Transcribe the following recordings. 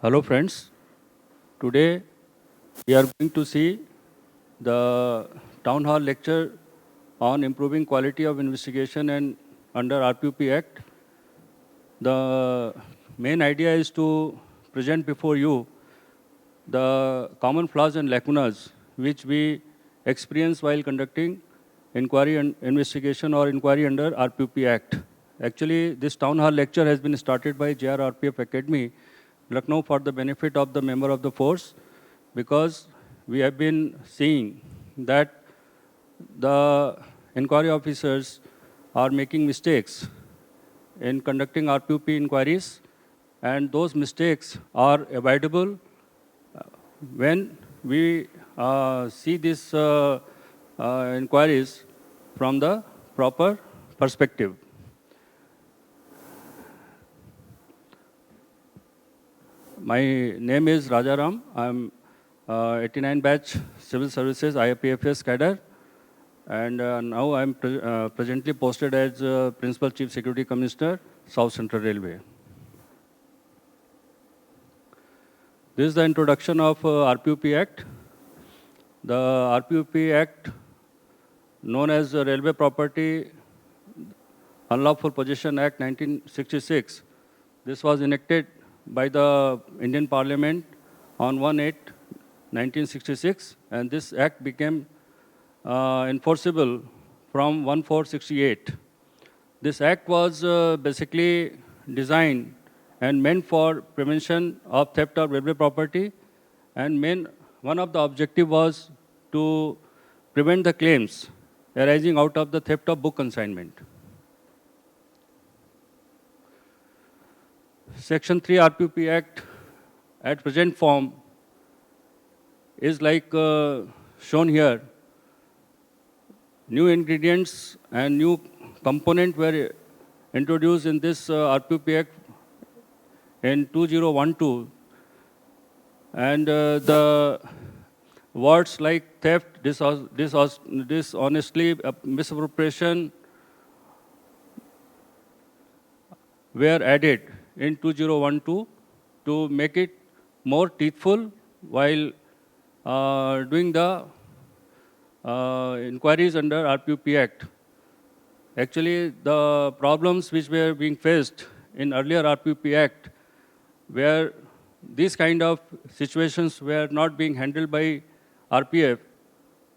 Hello friends, today we are going to see the town hall lecture on improving quality of investigation and under RPUP Act. The main idea is to present before you the common flaws and lacunas which we experience while conducting inquiry and investigation or inquiry under RPUP Act. Actually, this town hall lecture has been started by JRRPF Academy, Lucknow, for the benefit of the member of the force, because we have been seeing that the inquiry officers are making mistakes in conducting RPUP inquiries, and those mistakes are avoidable when we see these inquiries from the proper perspective. My name is Rajaram. I'm 89 batch Civil Services IPFS cadre, and now I'm presently posted as Principal Chief Security Commissioner, South Central Railway. This is the introduction of RPUP Act. The RPUP Act, known as the Railway Property Unlawful Possession Act 1966, this was enacted by the Indian Parliament on 1/8/1966, and this act became enforceable from 1/4/68. This act was basically designed and meant for prevention of theft of railway property, and one of the objective was to prevent the claims arising out of the theft of book consignment. Section 3 RPUP Act at present form is like shown here. New ingredients and new component were introduced in this RPUP Act in 2012, and the words like theft, dishonestly, misappropriation were added in 2012 to make it more teethful while doing the inquiries under RPUP Act. Actually, the problems which were being faced in earlier RPUP Act, where these kind of situations were not being handled by RPF,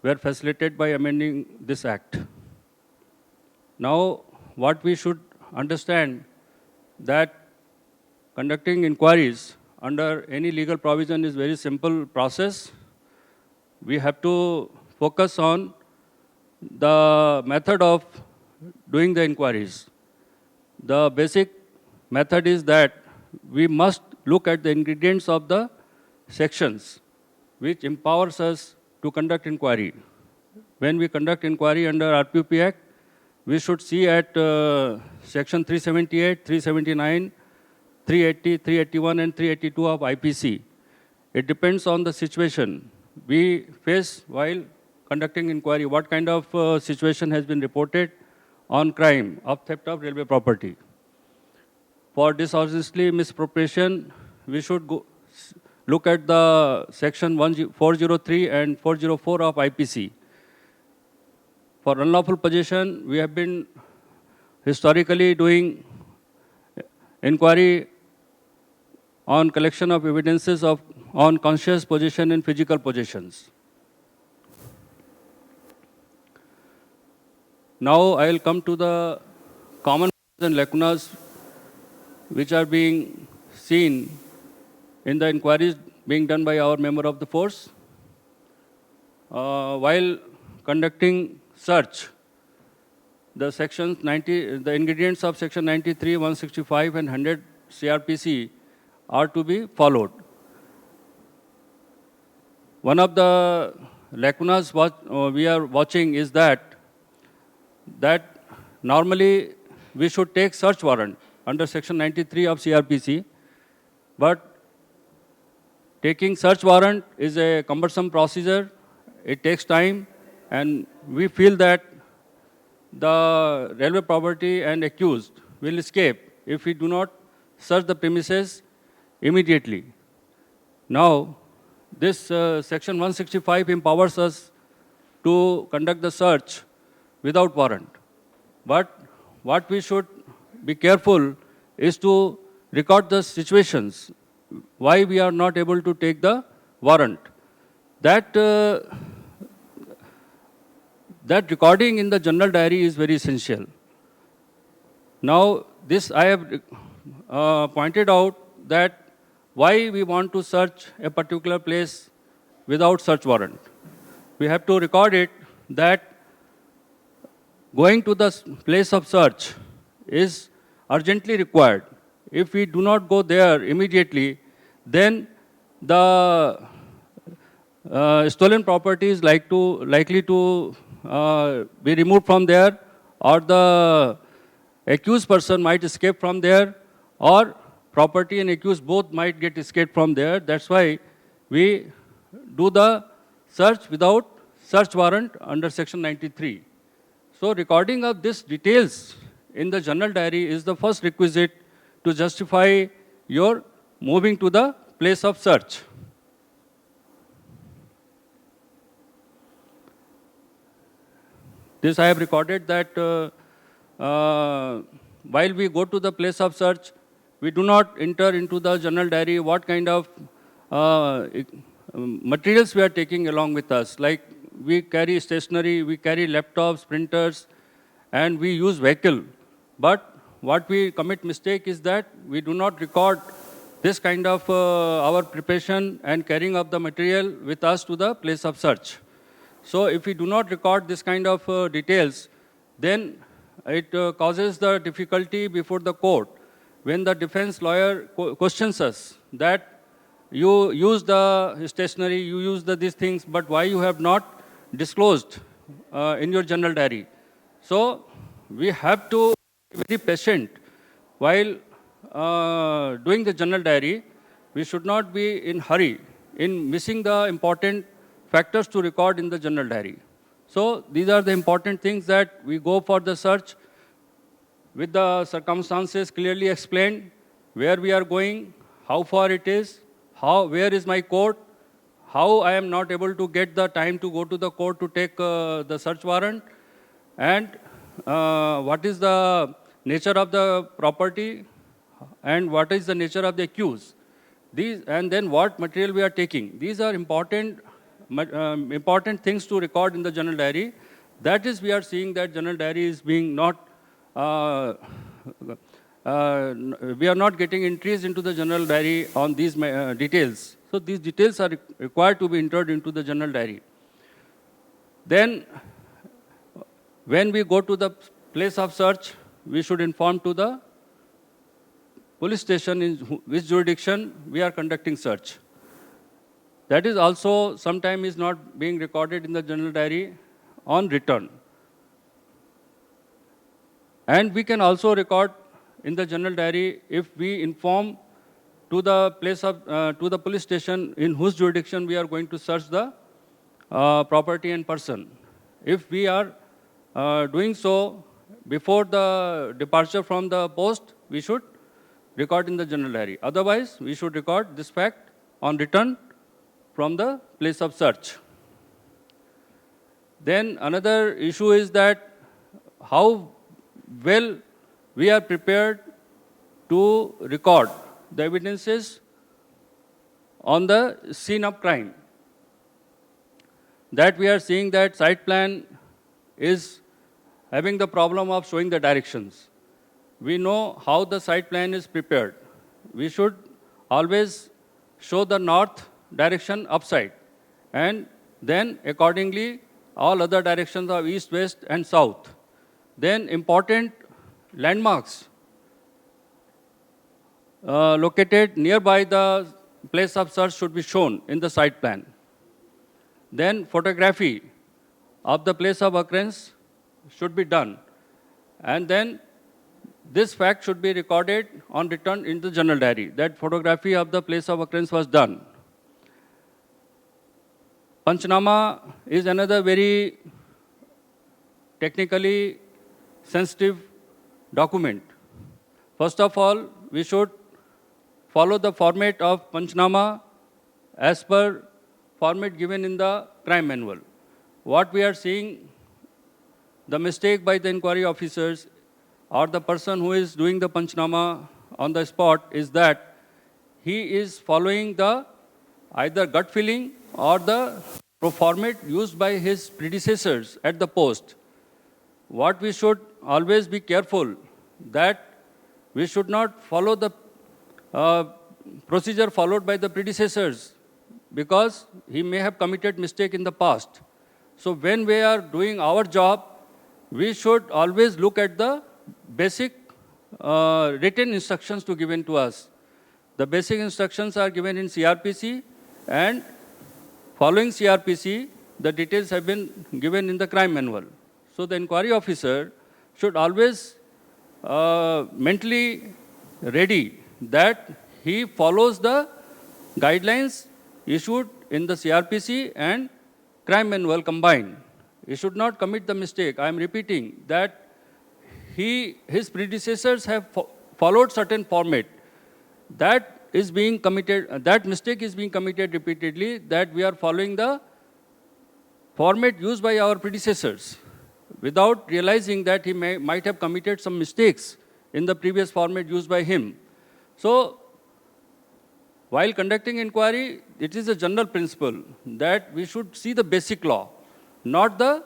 were facilitated by amending this Act. Now, what we should understand that conducting inquiries under any legal provision is very simple process. We have to focus on the method of doing the inquiries. The basic method is that we must look at the ingredients of the sections which empowers us to conduct inquiry. When we conduct inquiry under RPUP Act, we should see at section 378, 379, 380, 381 and 382 of IPC. It depends on the situation we face while conducting inquiry. What kind of situation has been reported on crime of theft of railway property? For dishonestly misappropriation, we should look at the section 403 and 404 of IPC. For unlawful possession, we have been historically doing inquiry on collection of evidences on conscious possession and physical possessions. Now I will come to the common and lacunas which are being seen in the inquiries being done by our member of the force. While conducting search, the ingredients of section 93, 165 and 100 CRPC are to be followed. One of the lacunas we are watching is that normally we should take search warrant under section 93 of CRPC, but taking search warrant is a cumbersome procedure. It takes time, and we feel that the railway property and accused will escape if we do not search the premises immediately. Now, this section 165 empowers us to conduct the search without warrant. But what we should be careful is to record the situations why we are not able to take the warrant. That that recording in the general diary is very essential. Now, this I have pointed out that why we want to search a particular place without search warrant. We have to record it that going to the place of search is urgently required. If we do not go there immediately, then the stolen property is likely to be removed from there, or the accused person might escape from there, or property and accused both might get escaped from there. That's why we do the search without search warrant under section 93. So recording of these details in the general diary is the first requisite to justify your moving to the place of search. This I have recorded that while we go to the place of search, we do not enter into the general diary what kind of materials we are taking along with us. Like we carry stationery, we carry laptops, printers, and we use vehicle. But what we commit mistake is that we do not record this kind of our preparation and carrying of the material with us to the place of search. So if we do not record this kind of details, then it causes the difficulty before the court. When the defense lawyer questions us that you use the stationery, you use these things, but why you have not disclosed in your general diary? So we have to be very patient while doing the general diary. We should not be in hurry in missing the important factors to record in the general diary. So these are the important things that we go for the search with the circumstances clearly explained, where we are going, how far it is, where is my court, how I am not able to get the time to go to the court to take the search warrant, and what is the nature of the property, and what is the nature of the accused. And then what material we are taking. These are important things to record in the general diary. That is, we are seeing that general diary is being not, we are not getting entries into the general diary on these details. So these details are required to be entered into the general diary. Then, when we go to the place of search, we should inform to the police station in which jurisdiction we are conducting search. That is also sometimes is not being recorded in the general diary on return. And we can also record in the general diary if we inform to the to the police station in whose jurisdiction we are going to search the property and person. If we are doing so before the departure from the post, we should record in the general diary. Otherwise, we should record this fact on return from the place of search. Then another issue is that how well we are prepared to record the evidences on the scene of crime. That we are seeing that site plan is having the problem of showing the directions. We know how the site plan is prepared. We should always show the north direction upside, and then accordingly all other directions of east, west, and south. Then important landmarks located nearby the place of search should be shown in the site plan. Then photography of the place of occurrence should be done. And then this fact should be recorded on return in the general diary, that photography of the place of occurrence was done. Panchnama is another very technically sensitive document. First of all, we should follow the format of Panchnama as per format given in the crime manual. What we are seeing, the mistake by the inquiry officers or the person who is doing the Panchnama on the spot is that he is following the either gut feeling or the format used by his predecessors at the post. What we should always be careful that we should not follow the procedure followed by the predecessors because he may have committed mistake in the past. So when we are doing our job, we should always look at the basic written instructions to given to us. The basic instructions are given in CRPC, and following CRPC, the details have been given in the crime manual. So the inquiry officer should always mentally ready that he follows the guidelines issued in the CRPC and crime manual combined. He should not commit the mistake. I am repeating that his predecessors have followed certain format. That is being committed, that mistake is being committed repeatedly, that we are following the format used by our predecessors without realizing that he might have committed some mistakes in the previous format used by him. So, while conducting inquiry, it is a general principle that we should see the basic law, not the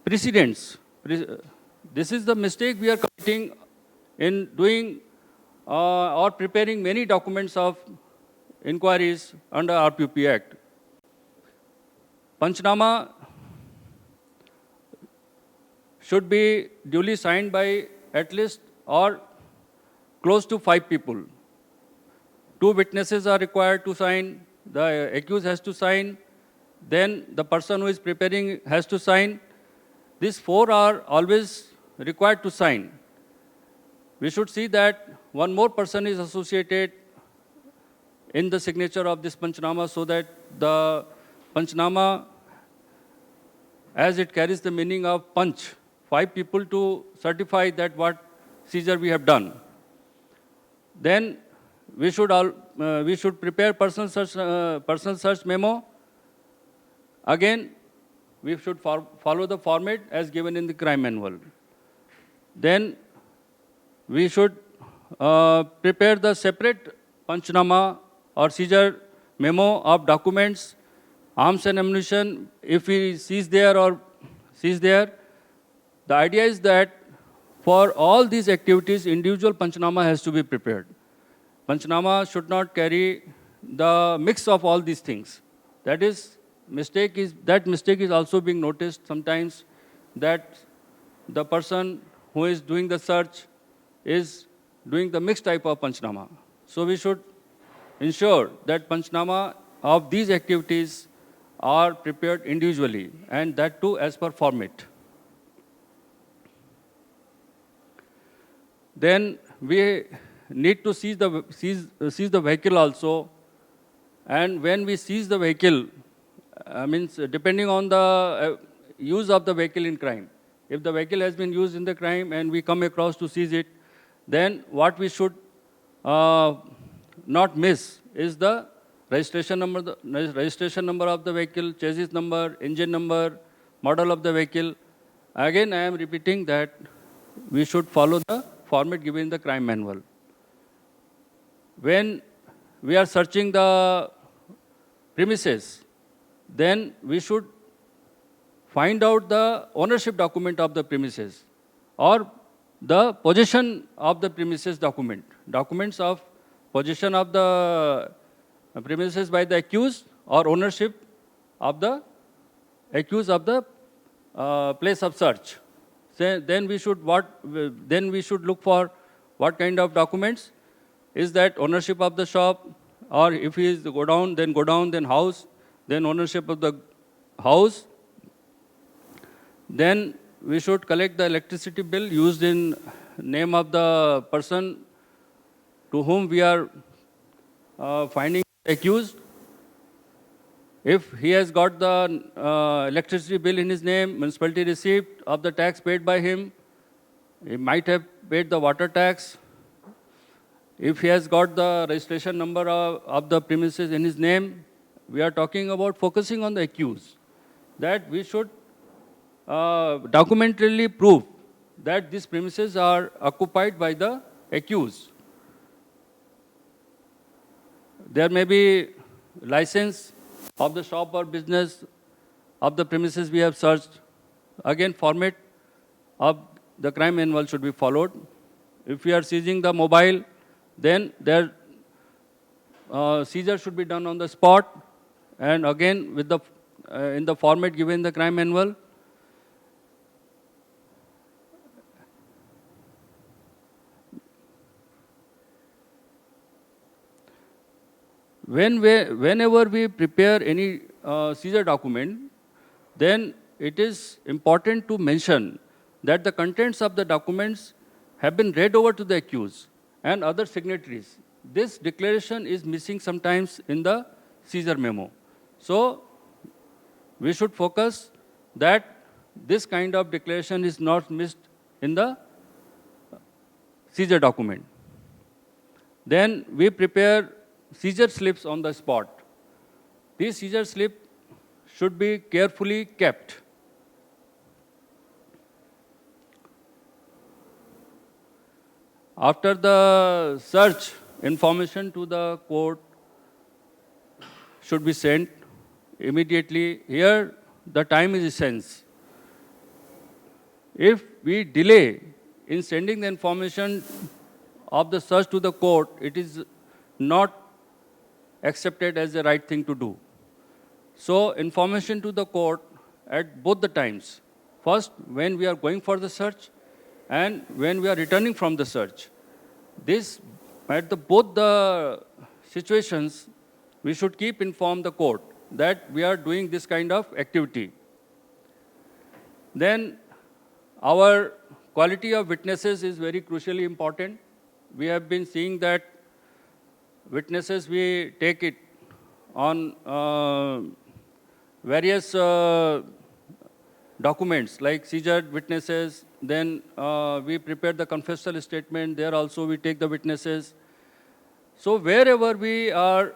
precedents. This is the mistake we are committing in doing or preparing many documents of inquiries under RPUP Act. Panchnama should be duly signed by at least or close to 5 people. 2 witnesses are required to sign, the accused has to sign, then the person who is preparing has to sign. These 4 are always required to sign. We should see that one more person is associated in the signature of this Panchnama so that the Panchnama, as it carries the meaning of punch, 5 people to certify that what seizure we have done. Then we should prepare personal search memo. Again, we should follow the format as given in the crime manual. Then we should prepare the separate Panchnama or seizure memo of documents, arms and ammunition, if we seize there or seize there. The idea is that for all these activities, individual Panchnama has to be prepared. Panchnama should not carry the mix of all these things. That mistake is also being noticed sometimes, that the person who is doing the search is doing the mixed type of Panchnama. So we should ensure that Panchnama of these activities are prepared individually, and that too as per format. Then we need to seize the vehicle also, and when we seize the vehicle, means depending on the use of the vehicle in crime. If the vehicle has been used in the crime and we come across to seize it, then what we should not miss is the registration number of the vehicle, chassis number, engine number, model of the vehicle. Again, I am repeating that we should follow the format given in the crime manual. When we are searching the premises, then we should find out the ownership document of the premises or the possession of the premises document. Documents of possession of the premises by the accused or ownership of the accused of the place of search. Then we should look for what kind of documents. Is that ownership of the shop, or if he is go down, then house, then ownership of the house. Then we should collect the electricity bill used in name of the person to whom we are finding accused. If he has got the electricity bill in his name, municipality receipt of the tax paid by him, he might have paid the water tax. If he has got the registration number of the premises in his name, we are talking about focusing on the accused, that we should documentarily prove that these premises are occupied by the accused. There may be license of the shop or business of the premises we have searched. Again, format of the crime manual should be followed. If we are seizing the mobile, then their seizure should be done on the spot, and again with the in the format given in the crime manual. Whenever we prepare any seizure document, then it is important to mention that the contents of the documents have been read over to the accused and other signatories. This declaration is missing sometimes in the seizure memo. So, we should focus that this kind of declaration is not missed in the seizure document. Then we prepare seizure slips on the spot. These seizure slips should be carefully kept. After the search, information to the court should be sent immediately. Here, the time is essence. If we delay in sending the information of the search to the court, it is not accepted as the right thing to do. So, information to the court at both the times. First, when we are going for the search, and when we are returning from the search. This, at both the situations, we should keep inform the court that we are doing this kind of activity. Then, our quality of witnesses is very crucially important. We have been seeing that witnesses, we take it on various documents like seizure witnesses, then we prepare the confessional statement, there also we take the witnesses. So wherever we are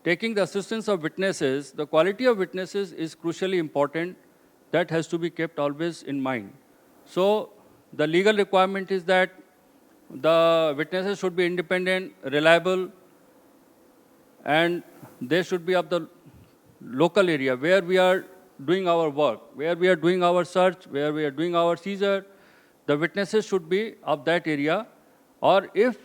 taking the assistance of witnesses, the quality of witnesses is crucially important. That has to be kept always in mind. So the legal requirement is that the witnesses should be independent, reliable, and they should be of the local area where we are doing our work, where we are doing our search, where we are doing our seizure. The witnesses should be of that area, or if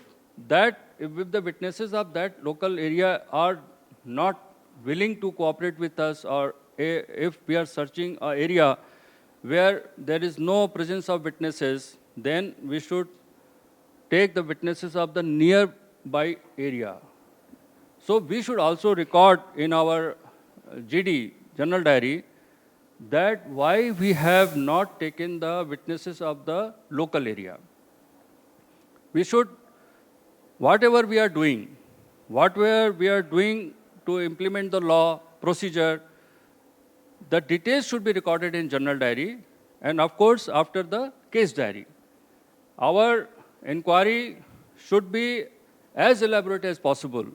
the witnesses of that local area are not willing to cooperate with us, or if we are searching an area where there is no presence of witnesses, then we should take the witnesses of the nearby area. So we should also record in our GD, General Diary, that why we have not taken the witnesses of the local area. We should, whatever we are doing to implement the law, procedure, the details should be recorded in General Diary, and of course, after the case diary. Our inquiry should be as elaborate as possible.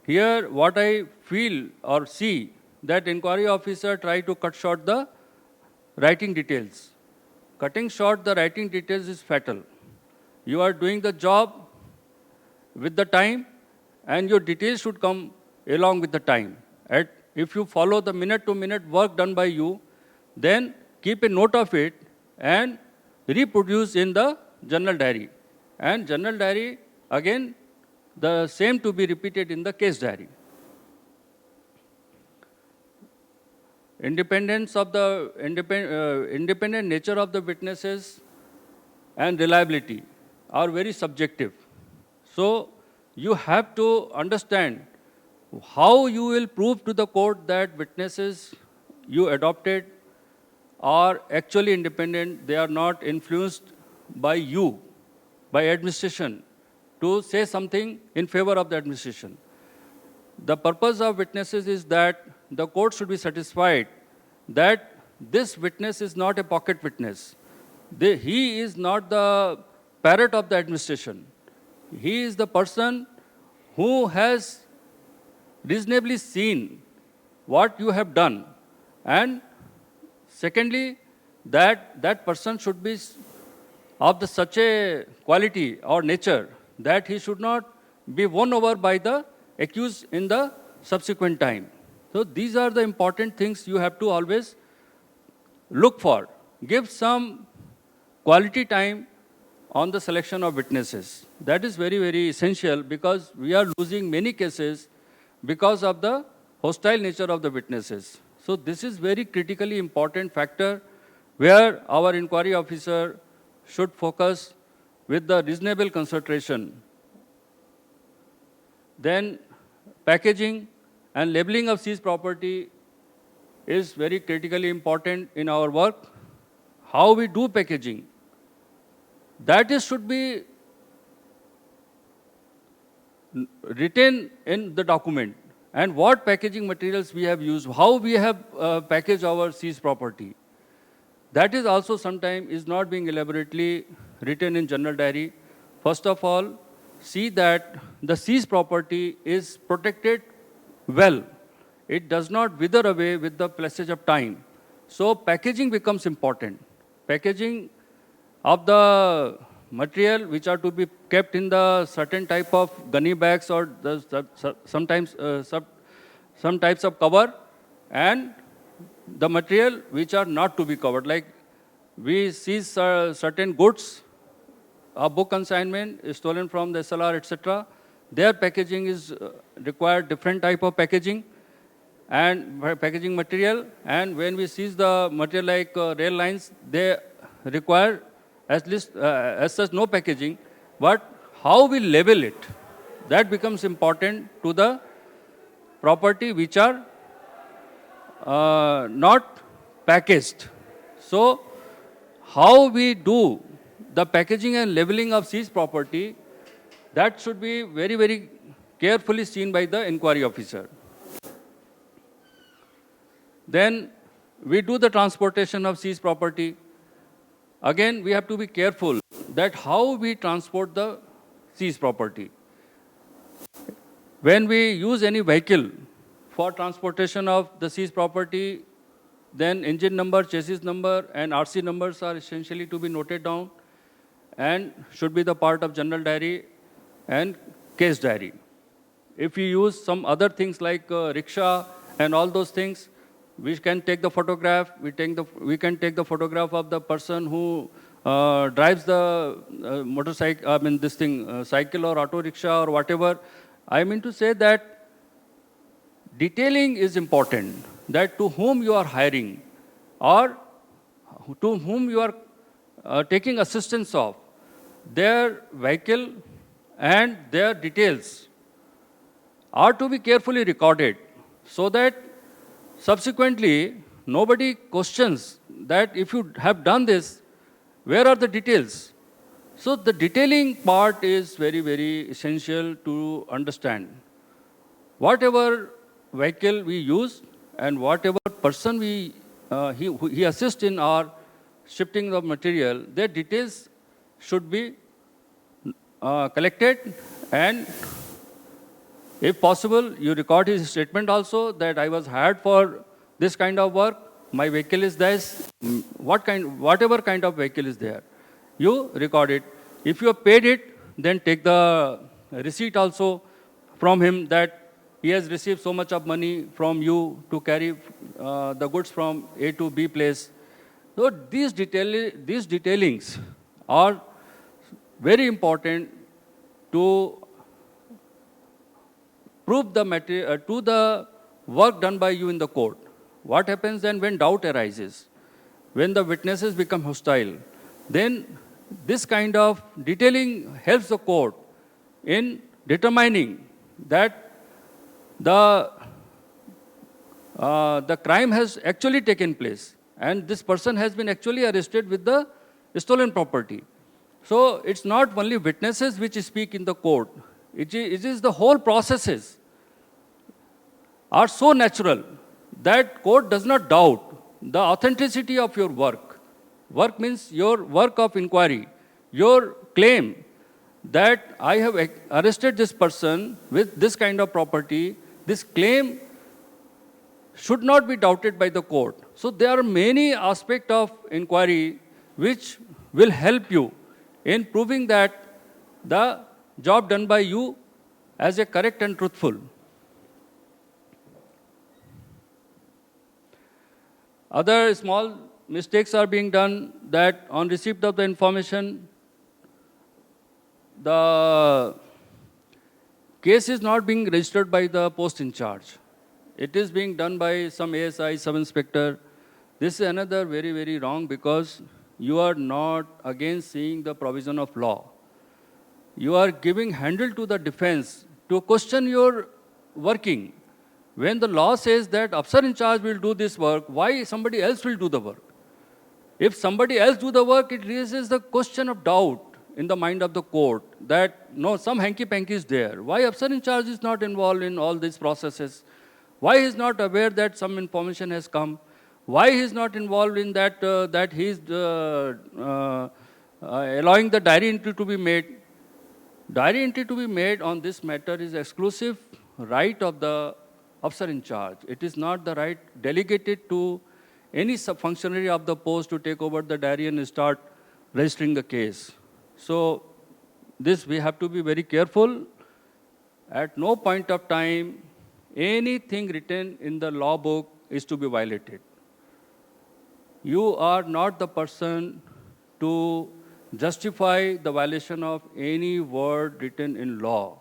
Here, what I feel or see, that inquiry officer try to cut short the writing details. Cutting short the writing details is fatal. You are doing the job with the time, and your details should come along with the time. If you follow the minute-to-minute work done by you, then keep a note of it and reproduce in the General Diary. And General Diary, again, the same to be repeated in the case diary. Independent nature of the witnesses and reliability are very subjective. So you have to understand how you will prove to the court that witnesses you adopted are actually independent, they are not influenced by you, by administration, to say something in favor of the administration. The purpose of witnesses is that the court should be satisfied that this witness is not a pocket witness. He is not the parrot of the administration. He is the person who has reasonably seen what you have done. And secondly, that person should be of the such a quality or nature that he should not be won over by the accused in the subsequent time. So these are the important things you have to always look for. Give some quality time on the selection of witnesses. That is very, very essential because we are losing many cases because of the hostile nature of the witnesses. So this is very critically important factor where our inquiry officer should focus with the reasonable concentration. Then packaging and labeling of seized property is very critically important in our work. How we do packaging, that is should be written in the document, and what packaging materials we have used, how we have packaged our seized property. That is also sometimes is not being elaborately written in journal diary. First of all, see that the seized property is protected well. It does not wither away with the passage of time. So packaging becomes important. Packaging of the material which are to be kept in the certain type of gunny bags or sometimes some types of cover, and the material which are not to be covered. Like we seize certain goods, a book consignment is stolen from the SLR, etc. Their packaging is required different type of packaging and packaging material. And when we seize the material like rail lines, they require at least as such no packaging. But how we label it, that becomes important to the property which are not packaged. So how we do the packaging and labeling of seized property, that should be very, very carefully seen by the inquiry officer. Then we do the transportation of seized property. Again, we have to be careful that how we transport the seized property. When we use any vehicle for transportation of the seized property, then engine number, chassis number, and RC numbers are essentially to be noted down and should be the part of general diary and case diary. If we use some other things like rickshaw and all those things, we can take the photograph. We can take the photograph of the person who drives the motorcycle. I mean, this thing, cycle or auto rickshaw or whatever. I mean to say that detailing is important. That to whom you are hiring, or to whom you are taking assistance of, their vehicle and their details are to be carefully recorded, so that subsequently nobody questions that if you have done this, where are the details? So the detailing part is very, very essential to understand. Whatever vehicle we use and whatever person he assists in our shifting of material, their details should be collected, and if possible, you record his statement also that I was hired for this kind of work, my vehicle is this, whatever kind of vehicle is there, you record it. If you have paid it, then take the receipt also from him that he has received so much of money from you to carry the goods from A to B place. So these detailings are very important to prove the material to the work done by you in the court. What happens then when doubt arises, when the witnesses become hostile? Then this kind of detailing helps the court in determining that the crime has actually taken place and this person has been actually arrested with the stolen property. So it's not only witnesses which speak in the court. It is the whole processes are so natural that court does not doubt the authenticity of your work. Work means your work of inquiry, your claim that I have arrested this person with this kind of property this claim should not be doubted by the court. So there are many aspects of inquiry which will help you in proving that the job done by you as a correct and truthful. Other small mistakes are being done, that on receipt of the information, the case is not being registered by the post in charge. It is being done by some ASI, sub-inspector. This is another very, very wrong, because you are not again seeing the provision of law. You are giving handle to the defense to question your working. When the law says that officer in charge will do this work, why somebody else will do the work? If somebody else do the work, it raises the question of doubt in the mind of the court that, no, some hanky-panky is there. Why officer in charge is not involved in all these processes? Why he is not aware that some information has come? Why he is not involved in that, that he is allowing the diary entry to be made? Diary entry to be made on this matter is exclusive right of the officer in charge. It is not the right delegated to any sub-functionary of the post to take over the diary and start registering the case. So this we have to be very careful. At no point of time, anything written in the law book is to be violated. You are not the person to justify the violation of any word written in law.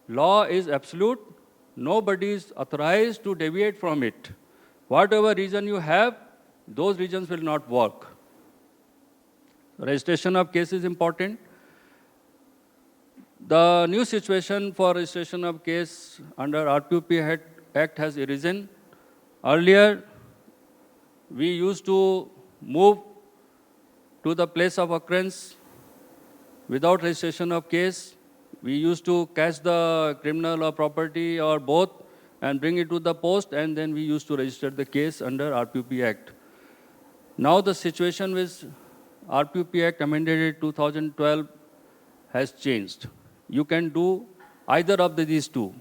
Law is absolute. Nobody is authorized to deviate from it. Whatever reason you have, those reasons will not work. Registration of case is important. The new situation for registration of case under RPUP Act has arisen. Earlier, we used to move to the place of occurrence without registration of case. We used to catch the criminal or property or both and bring it to the post, and then we used to register the case under RPUP Act. Now the situation with RPUP Act amended in 2012 has changed. You can do either of these two.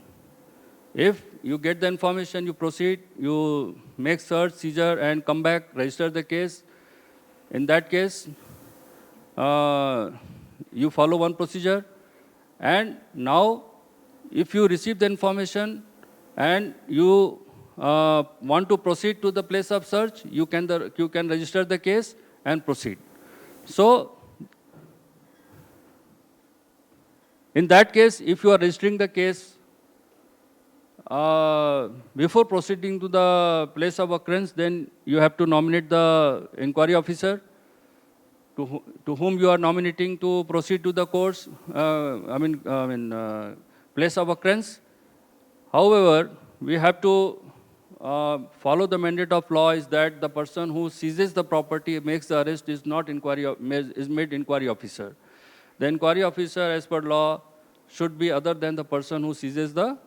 If you get the information, you proceed, you make search, seizure, and come back, register the case. In that case, you follow one procedure. And now, if you receive the information and you want to proceed to the place of search, you can register the case and proceed. So, in that case, if you are registering the case, before proceeding to the place of occurrence, then you have to nominate the inquiry officer to whom you are nominating to proceed to the course, place of occurrence. However, we have to follow the mandate of law is that the person who seizes the property, makes the arrest, is made inquiry officer. The inquiry officer, as per law, should be other than the person who seizes the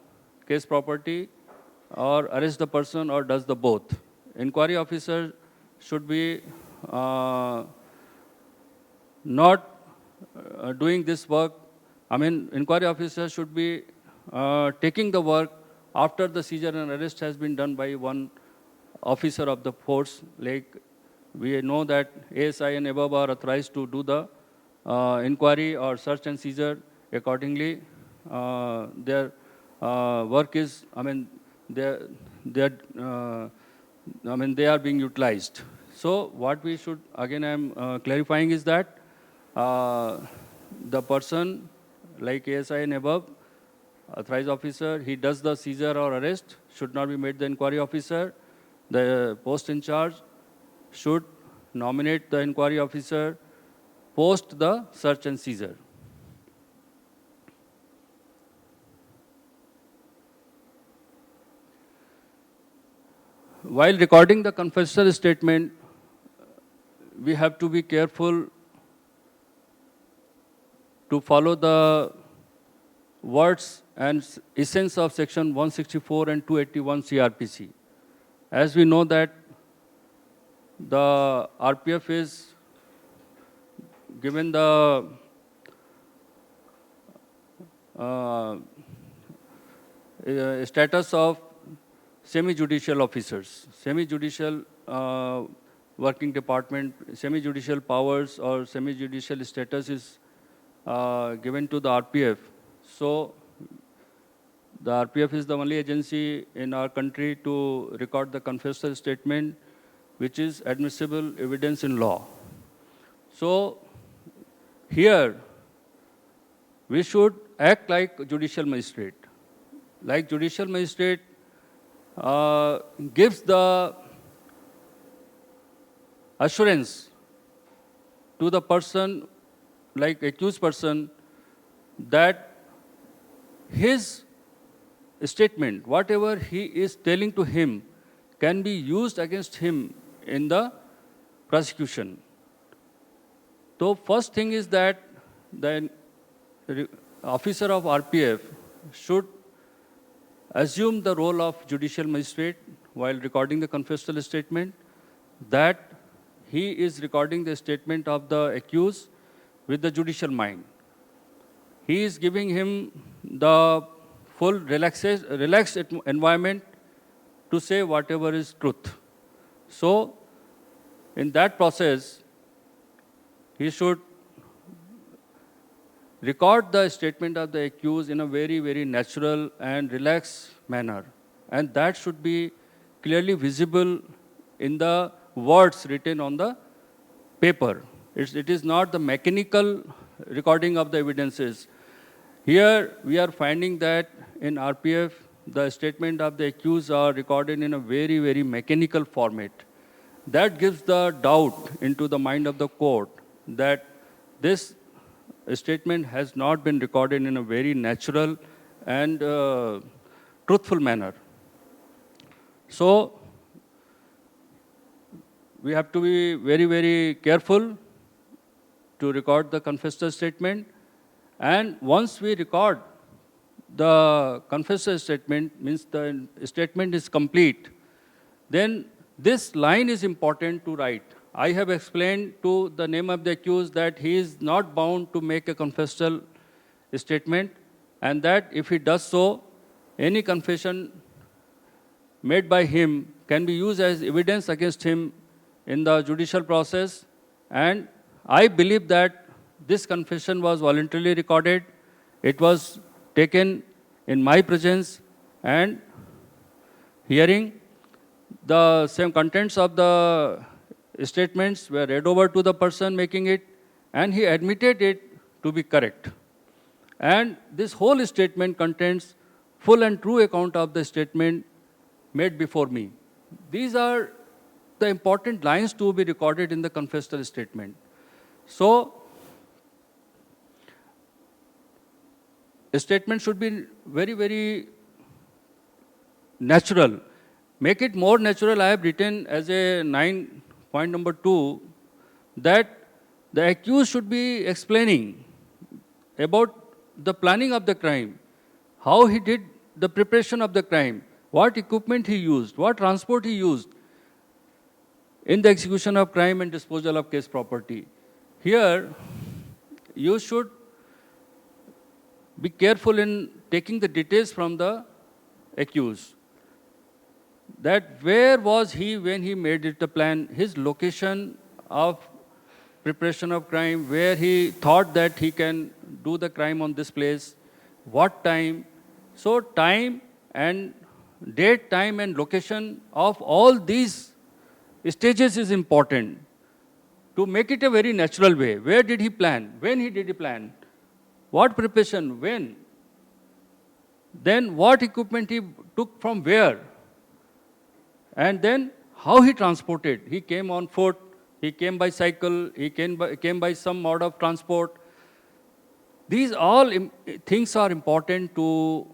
case property or arrests the person or does the both. Inquiry officer should be not doing this work. Inquiry officer should be taking the work after the seizure and arrest has been done by one officer of the force. Like we know that ASI and above are authorized to do the inquiry or search and seizure. Accordingly, their work is, they are being utilized. So what we should, again I am clarifying is that the person like ASI and above, authorized officer, he does the seizure or arrest, should not be made the inquiry officer. The post in charge should nominate the inquiry officer post the search and seizure. While recording the confessional statement, we have to be careful to follow the words and essence of section 164 and 281 CRPC. As we know that the RPF is given the status of semi-judicial officers. Semi-judicial working department, semi-judicial powers or semi-judicial status is given to the RPF. So the RPF is the only agency in our country to record the confessional statement, which is admissible evidence in law. So here, we should act like judicial magistrate. Like judicial magistrate gives the assurance to the person, like accused person, that his statement, whatever he is telling to him, can be used against him in the prosecution. So first thing is that the officer of RPF should assume the role of judicial magistrate while recording the confessional statement, that he is recording the statement of the accused with the judicial mind. He is giving him the full relaxed environment to say whatever is truth. So, in that process, he should record the statement of the accused in a very, very natural and relaxed manner. And that should be clearly visible in the words written on the paper. It is not the mechanical recording of the evidences. Here, we are finding that in RPF, the statement of the accused are recorded in a very, very mechanical format. That gives the doubt into the mind of the court that this statement has not been recorded in a very natural and truthful manner. So, we have to be very, very careful to record the confessional statement. And once we record the confessional statement, means the statement is complete, then this line is important to write. I have explained to the name of the accused that he is not bound to make a confessional statement, and that if he does so, any confession made by him can be used as evidence against him in the judicial process. And I believe that this confession was voluntarily recorded. It was taken in my presence and hearing. The same contents of the statements were read over to the person making it, and he admitted it to be correct. And this whole statement contains full and true account of the statement made before me. These are the important lines to be recorded in the confessional statement. So, a statement should be very, very natural. Make it more natural. I have written as a 9 point number 2 that the accused should be explaining about the planning of the crime, how he did the preparation of the crime, what equipment he used, what transport he used in the execution of crime and disposal of case property. Here, you should be careful in taking the details from the accused. That where was he when he made it the plan, his location of preparation of crime, where he thought that he can do the crime on this place, what time. So time and date, time and location of all these stages is important to make it a very natural way. Where did he plan? When he did he plan? What preparation? When? Then what equipment he took from where? And then how he transported. He came on foot, he came by cycle, he came by some mode of transport. These all things are important to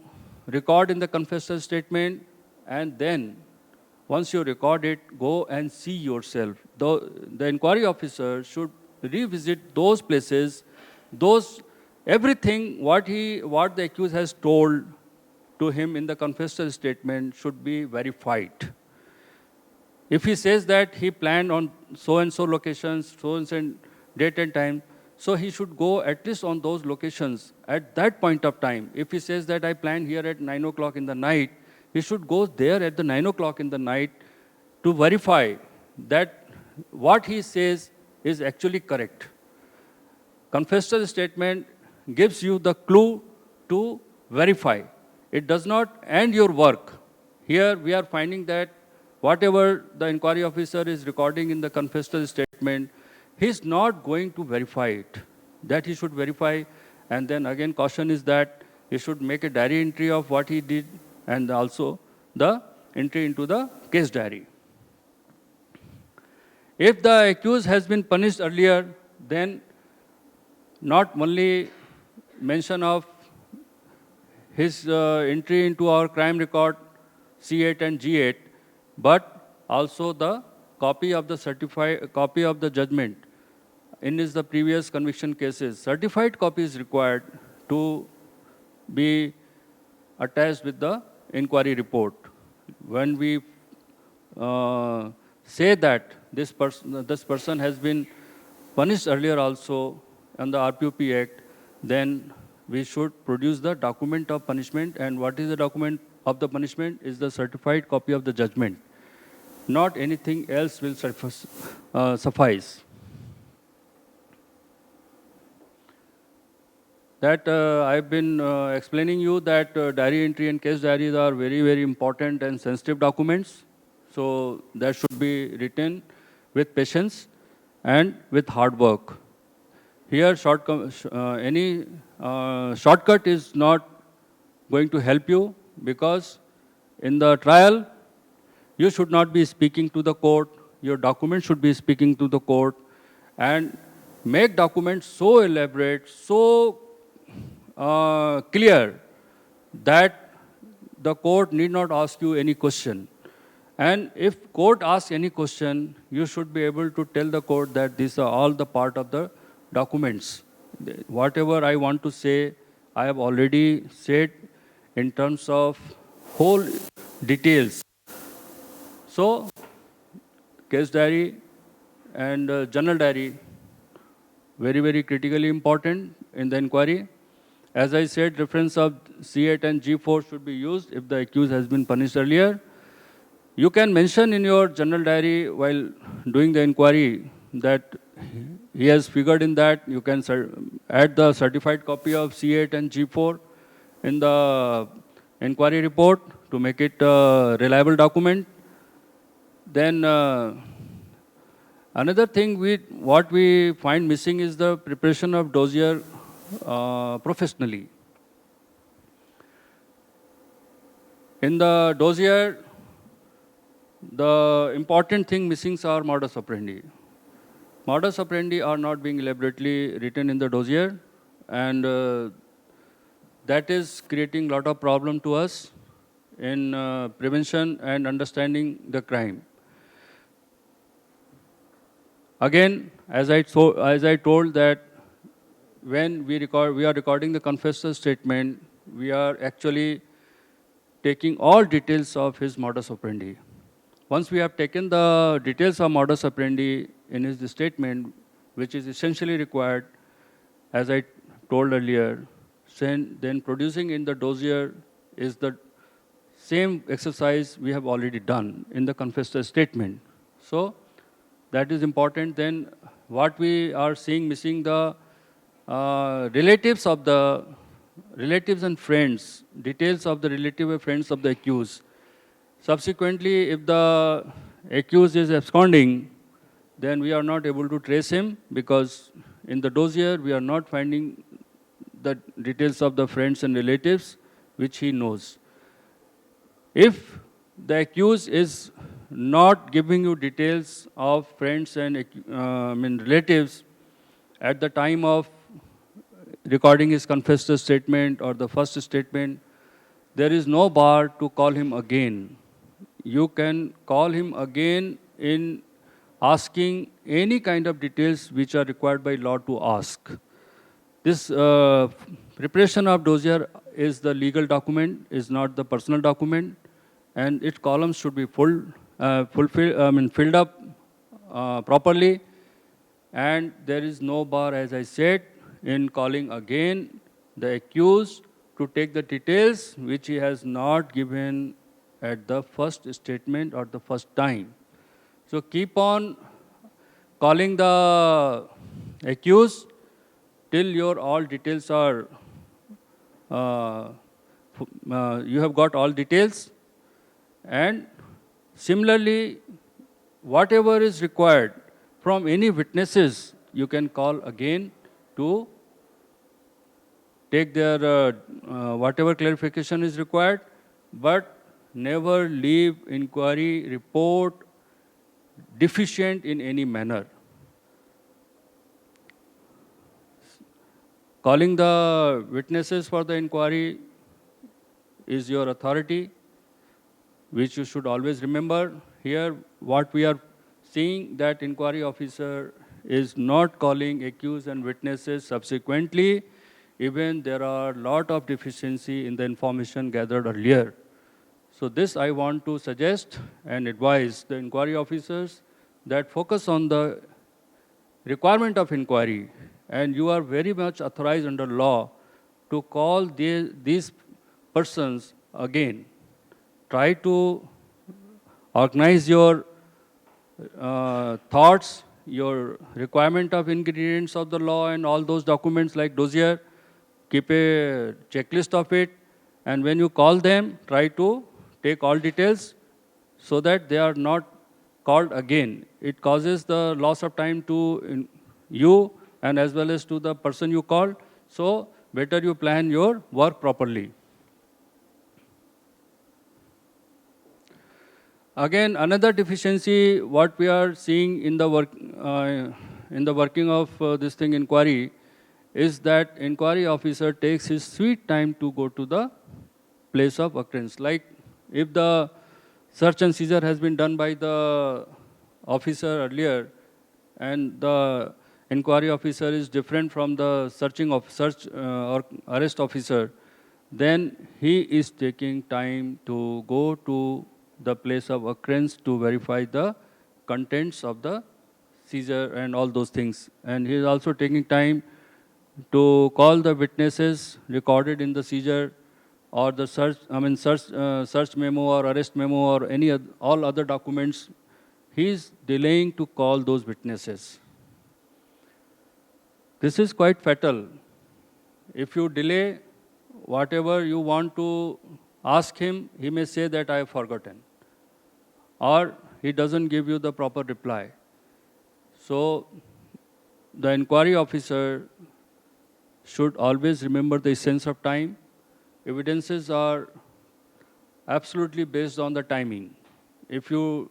record in the confessional statement, and then once you record it, go and see yourself. The inquiry officer should revisit those places, everything what the accused has told to him in the confessional statement should be verified. If he says that he planned on so and so locations, so and so date and time, So he should go at least on those locations at that point of time. If he says that I plan here at 9 o'clock in the night, he should go there at the 9 o'clock in the night to verify that what he says is actually correct. Confessor statement gives you the clue to verify. It does not end your work. Here we are finding that whatever the inquiry officer is recording in the confessor statement, he is not going to verify it. That he should verify, and then again caution is that he should make a diary entry of what he did and also the entry into the case diary. If the accused has been punished earlier, then not only mention of his entry into our crime record C8 and G8, but also the copy of the copy of the judgment in the previous conviction cases. Certified copy is required to be attached with the inquiry report. When we say that this person has been punished earlier also on the RPUP Act, then we should produce the document of punishment. And what is the document of the punishment? Is the certified copy of the judgment. Not anything else will suffice. That I've been explaining you that diary entry and case diaries are very, very important and sensitive documents. So that should be written with patience and with hard work. Here, any shortcut is not going to help you, because in the trial, you should not be speaking to the court. Your document should be speaking to the court, and make documents so elaborate, so clear that the court need not ask you any question. And if court asks any question, you should be able to tell the court that these are all the part of the documents. Whatever I want to say, I have already said in terms of whole details. So, case diary and journal diary, very, very critically important in the inquiry. As I said, reference of C8 and G4 should be used if the accused has been punished earlier. You can mention in your journal diary while doing the inquiry that he has figured in that. You can add the certified copy of C8 and G4 in the inquiry report to make it a reliable document. Then another thing what we find missing is the preparation of dossier professionally. In the dossier, the important thing missing are modus operandi. Modus operandi are not being elaborately written in the dossier, and that is creating a lot of problem to us in prevention and understanding the crime. Again, as I told that when we are recording the confessor statement, we are actually taking all details of his modus operandi. Once we have taken the details of modus operandi in his statement, which is essentially required, as I told earlier, then producing in the dossier is the same exercise we have already done in the confessor statement. So that is important. Then what we are seeing missing, the relatives and friends, details of the relative and friends of the accused. Subsequently, if the accused is absconding, then we are not able to trace him, because in the dossier we are not finding the details of the friends and relatives which he knows. If the accused is not giving you details of friends and relatives at the time of recording his confessor statement or the first statement, there is no bar to call him again. You can call him again in asking any kind of details which are required by law to ask. This preparation of dossier is the legal document, is not the personal document, and its columns should be filled up properly. And there is no bar, as I said, in calling again the accused to take the details which he has not given at the first statement or the first time. So keep on calling the accused till your all details are, uh, you have got all details. And similarly, whatever is required from any witnesses, you can call again to take their whatever clarification is required, but never leave inquiry report deficient in any manner. Calling the witnesses for the inquiry is your authority, which you should always remember. Here, what we are seeing, that inquiry officer is not calling accused and witnesses subsequently, even there are lot of deficiency in the information gathered earlier. So this I want to suggest and advise the inquiry officers that focus on the requirement of inquiry, and you are very much authorized under law to call these persons again. Try to organize your thoughts, your requirement of ingredients of the law and all those documents like dossier. Keep a checklist of it, and when you call them, try to take all details so that they are not called again. It causes the loss of time to you and as well as to the person you called. So better you plan your work properly. Again, another deficiency what we are seeing in the working of this thing inquiry is that inquiry officer takes his sweet time to go to the place of occurrence. Like if the search and seizure has been done by the officer earlier, and the inquiry officer is different from the search or arrest officer, then he is taking time to go to the place of occurrence to verify the contents of the seizure and all those things. And he is also taking time to call the witnesses recorded in the seizure or the search memo or arrest memo or all other documents. He is delaying to call those witnesses. This is quite fatal. If you delay whatever you want to ask him, he may say that I have forgotten, or he doesn't give you the proper reply. So the inquiry officer should always remember the essence of time. Evidences are absolutely based on the timing. If you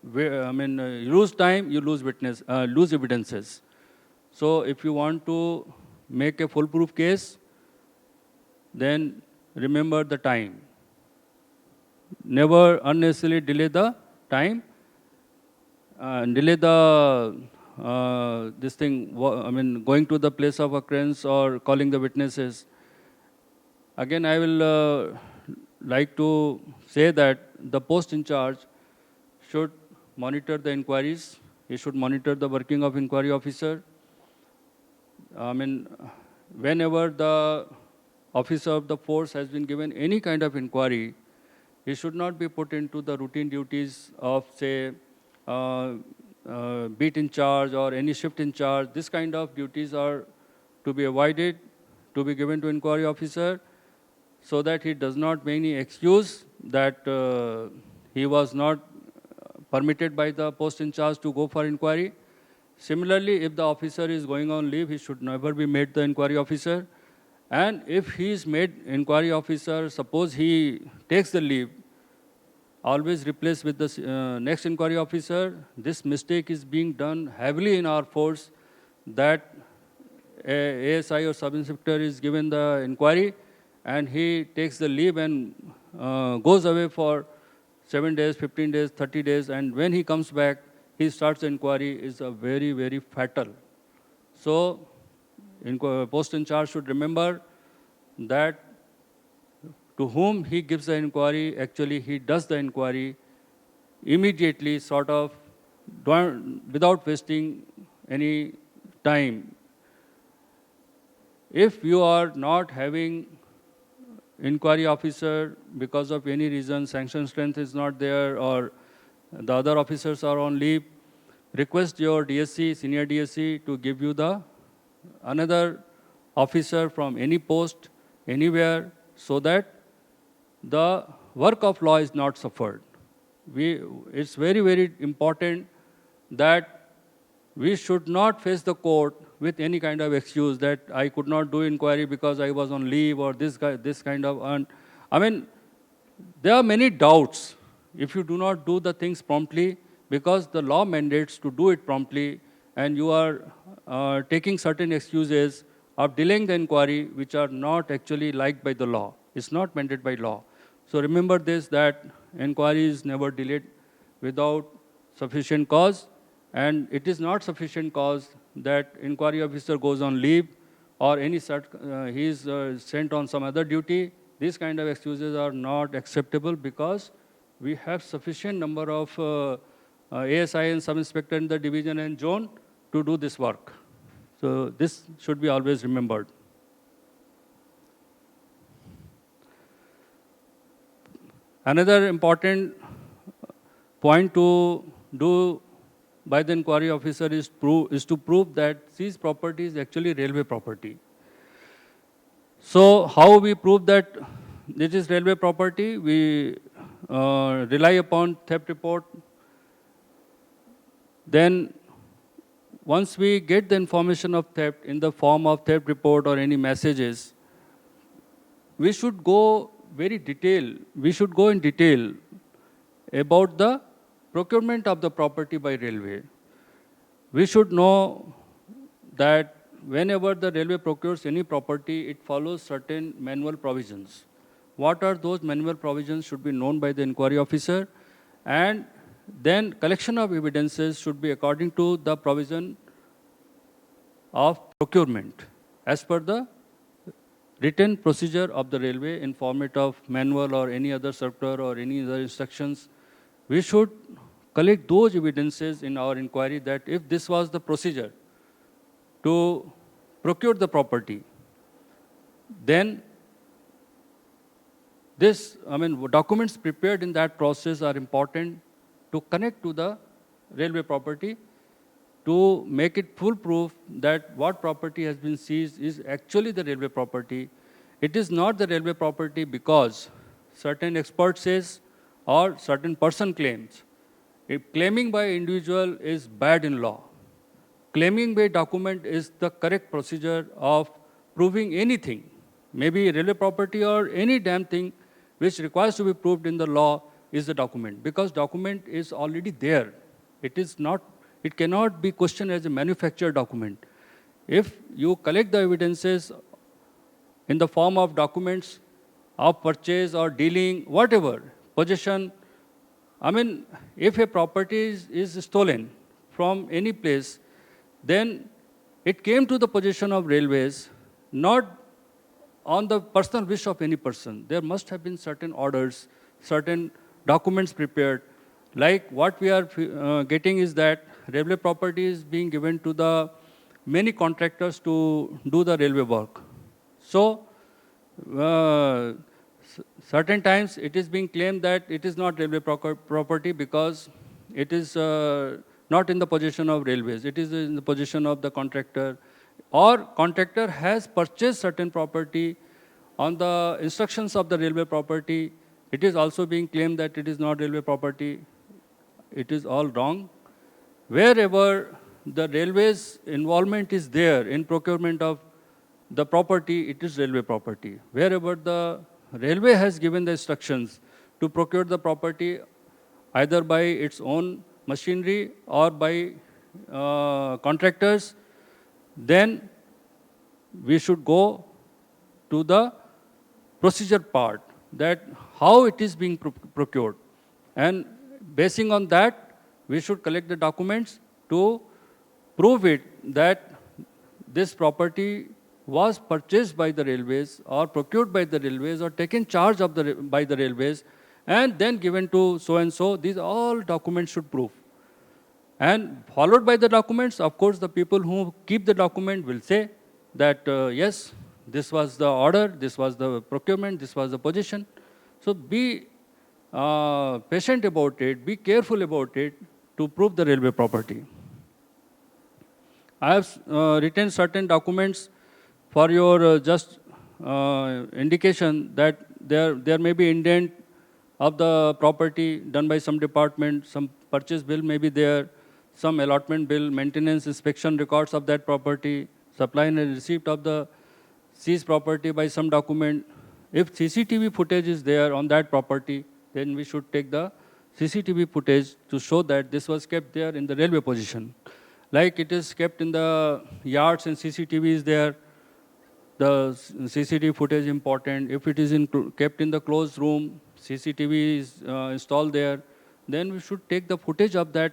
lose time, you lose evidences. So if you want to make a foolproof case, then remember the time. Never unnecessarily delay the time. Delay the going to the place of occurrence or calling the witnesses. Again, I will like to say that the post in charge should monitor the inquiries. He should monitor the working of inquiry officer. Whenever the officer of the force has been given any kind of inquiry, he should not be put into the routine duties of, say, beat in charge or any shift in charge. This kind of duties are to be avoided, to be given to inquiry officer, so that he does not make any excuse that he was not permitted by the post in charge to go for inquiry. Similarly, if the officer is going on leave, he should never be made the inquiry officer. And if he is made inquiry officer, suppose he takes the leave, always replace with the next inquiry officer. This mistake is being done heavily in our force, that a ASI or sub-inspector is given the inquiry and he takes the leave and goes away for 7 days, 15 days, 30 days, and when he comes back, he starts the inquiry is a very, very fatal. So, post in charge should remember that to whom he gives the inquiry, actually he does the inquiry immediately, sort of, without wasting any time, if you are not having inquiry officer because of any reason, sanction strength is not there, or the other officers are on leave, request your DSC, senior DSC, to give you the another officer from any post, anywhere, so that the work of law is not suffered. It's very, very important that we should not face the court with any kind of excuse that I could not do inquiry because I was on leave, or this kind of. I mean, there are many doubts if you do not do the things promptly, because the law mandates to do it promptly, and you are taking certain excuses of delaying the inquiry which are not actually liked by the law. It's not mandated by law. So remember this, that inquiry is never delayed without sufficient cause, and it is not sufficient cause that inquiry officer goes on leave, or he is sent on some other duty. These kind of excuses are not acceptable, because we have sufficient number of ASI and sub-inspector in the division and zone to do this work. So this should be always remembered. Another important point to do by the inquiry officer is to prove that seized property is actually railway property. So how we prove that it is railway property? We rely upon theft report. Then once we get the information of theft in the form of theft report or any messages, we should go very detailed. We should go in detail about the procurement of the property by railway. We should know that whenever the railway procures any property, it follows certain manual provisions. What are those manual provisions should be known by the inquiry officer, and then collection of evidences should be according to the provision of procurement as per the written procedure of the railway in format of manual or any other circular or any other instructions. We should collect those evidences in our inquiry, that if this was the procedure to procure the property, then documents prepared in that process are important to connect to the railway property, to make it foolproof that what property has been seized is actually the railway property. It is not the railway property because certain expert says or certain person claims. If claiming by individual is bad in law, claiming by document is the correct procedure of proving anything, maybe railway property or any damn thing which requires to be proved in the law is the document, because document is already there. It cannot be questioned as a manufactured document. If you collect the evidences in the form of documents of purchase or dealing, whatever, possession, if a property is stolen from any place, then it came to the possession of railways, not on the personal wish of any person. There must have been certain orders, certain documents prepared. Like what we are getting is that railway property is being given to the many contractors to do the railway work. So, certain times it is being claimed that it is not railway property because it is not in the possession of railways. It is in the possession of the contractor, or contractor has purchased certain property on the instructions of the railway property. It is also being claimed that it is not railway property. It is all wrong. Wherever the railways involvement is there in procurement of the property, it is railway property. Wherever the railway has given the instructions to procure the property either by its own machinery or by contractors, then we should go to the procedure part, that how it is being procured. And basing on that, we should collect the documents to prove it that this property was purchased by the railways or procured by the railways or taken charge of by the railways and then given to so and so. These all documents should prove. And followed by the documents, of course, the people who keep the document will say that, yes, this was the order, this was the procurement, this was the position. So be patient about it, be careful about it to prove the railway property. I have written certain documents for your just indication that there may be indent of the property done by some department, some purchase bill may be there, some allotment bill, maintenance, inspection records of that property, supply and receipt of the seized property by some document. If CCTV footage is there on that property, then we should take the CCTV footage to show that this was kept there in the railway position. Like it is kept in the yards and CCTV is there, the CCTV footage important. If it is kept in the closed room, CCTV is installed there, then we should take the footage of that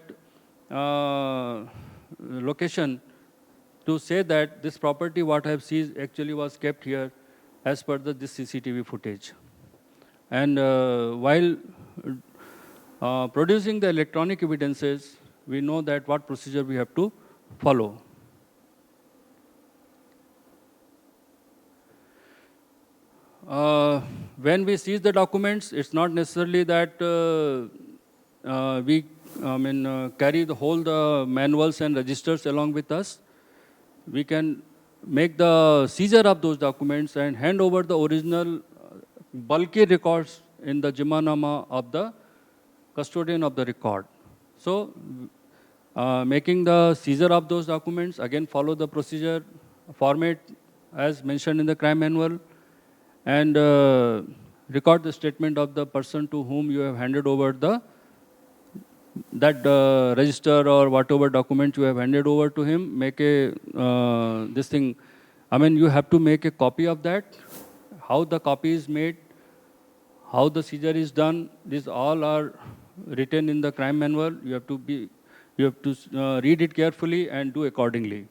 location to say that this property what I have seized actually was kept here as per this CCTV footage. And while producing the electronic evidences, we know that what procedure we have to follow. When we seize the documents, it's not necessarily that we carry the whole the manuals and registers along with us. We can make the seizure of those documents and hand over the original bulky records in the Jimanama of the custodian of the record. So, making the seizure of those documents, again follow the procedure, format as mentioned in the crime manual, and record the statement of the person to whom you have handed over that register or whatever document you have handed over to him. Make a this thing. You have to make a copy of that. How the copy is made, how the seizure is done. These all are written in the crime manual. You have to read it carefully and do accordingly.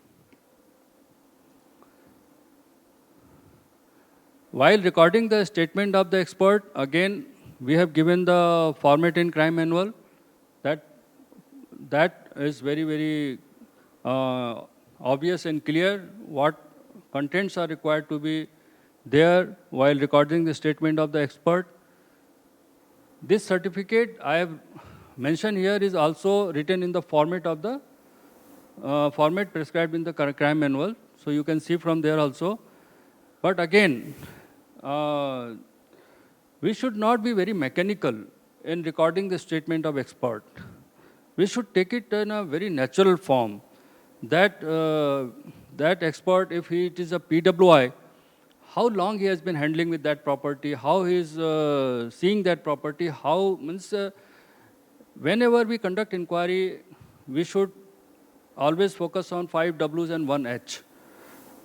While recording the statement of the expert, again, we have given the format in crime manual. That is very, very obvious and clear what contents are required to be there while recording the statement of the expert. This certificate I have mentioned here is also written in the format of the format prescribed in the crime manual. So you can see from there also. But again, we should not be very mechanical in recording the statement of expert. We should take it in a very natural form. That expert, if it is a PWI, how long he has been handling with that property, how he is seeing that property, how means whenever we conduct inquiry, we should always focus on 5 Ws and 1 H.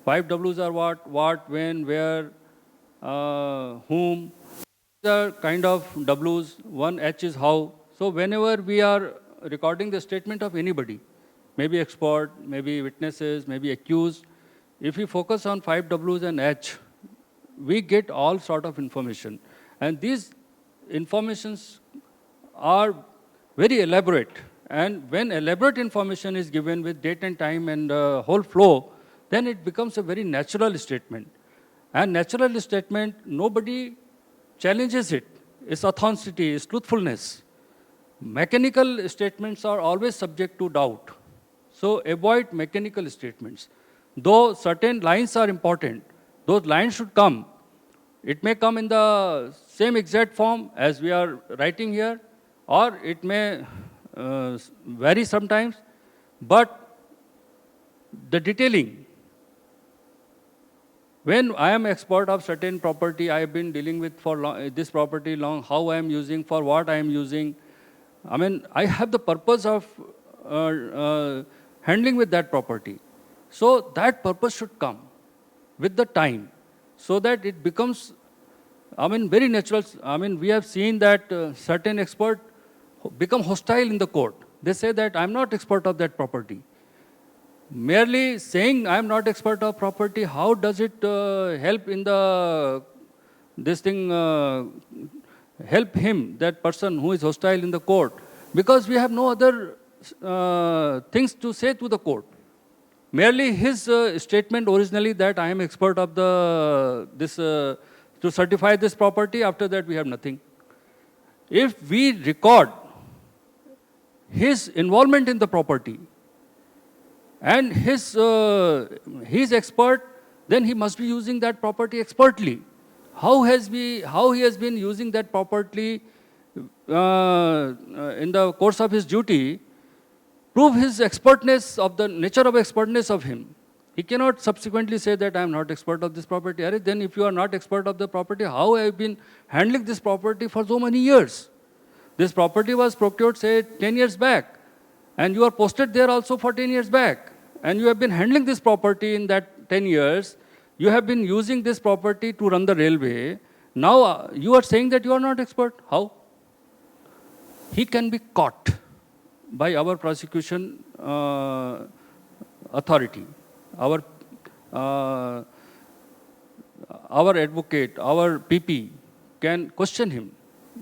5 Ws are what, when, where, whom. These are kind of Ws. 1 H is how. So whenever we are recording the statement of anybody, maybe expert, maybe witnesses, maybe accused, if we focus on 5 Ws and H, we get all sort of information. And these informations are very elaborate. And when elaborate information is given with date and time and whole flow, then it becomes a very natural statement. And natural statement, nobody challenges it. Its authenticity, its truthfulness. Mechanical statements are always subject to doubt. So avoid mechanical statements. Though certain lines are important, those lines should come. It may come in the same exact form as we are writing here, or it may vary sometimes, but the detailing. When I am expert of certain property, I have been dealing with for this property long, how I am using, for what I am using. I have the purpose of handling with that property. So that purpose should come with the time, so that it becomes, very natural. We have seen that certain experts become hostile in the court. They say that I'm not expert of that property. Merely saying I'm not expert of property, how does it help in help him, that person who is hostile in the court? Because we have no other things to say to the court. Merely his statement originally that I am expert of to certify this property, after that we have nothing. If we record his involvement in the property and he's expert, then he must be using that property expertly. How he has been using that property in the course of his duty, prove his expertness of the nature of expertness of him. He cannot subsequently say that I am not expert of this property. Then if you are not expert of the property, how have you been handling this property for so many years? This property was procured, say, 10 years back, and you are posted there also for 10 years back, and you have been handling this property in that 10 years. You have been using this property to run the railway. Now you are saying that you are not expert. How? He can be caught by our prosecution authority, our advocate, our PP can question him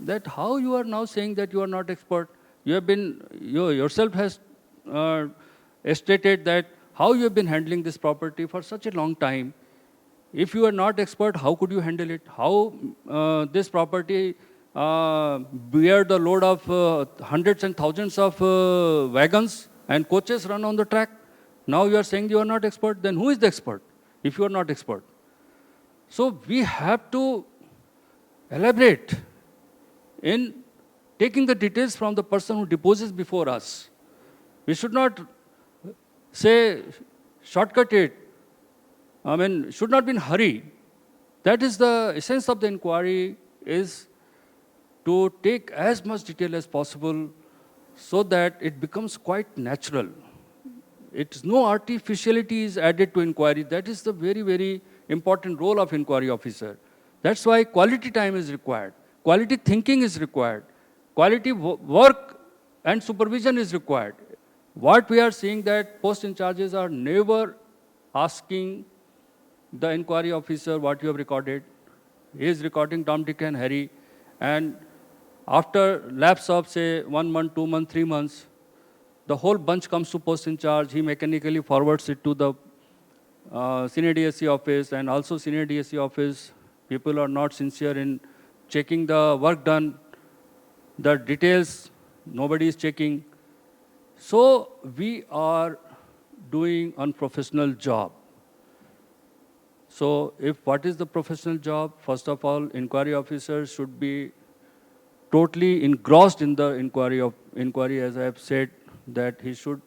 that how you are now saying that you are not expert. You yourself has stated that how you have been handling this property for such a long time. If you are not expert, how could you handle it? How this property bear the load of hundreds and thousands of wagons and coaches run on the track? Now you are saying you are not expert. Then who is the expert if you are not expert? So we have to elaborate in taking the details from the person who deposes before us. We should not say shortcut it. Should not be in hurry. That is the essence of the inquiry, is to take as much detail as possible so that it becomes quite natural. No artificiality is added to inquiry. That is the very, very important role of inquiry officer. That's why quality time is required. Quality thinking is required. Quality work and supervision is required. What we are seeing that post in charges are never asking the inquiry officer what you have recorded. He is recording Tom, Dick and Harry, and after lapse of say 1 month, 2 months, 3 months, the whole bunch comes to post in charge. He mechanically forwards it to the senior DSC office, and also senior DSC office people are not sincere in checking the work done, the details nobody is checking. So we are doing unprofessional job. So what is the professional job? First of all, inquiry officers should be totally engrossed in the inquiry, as I have said, that he should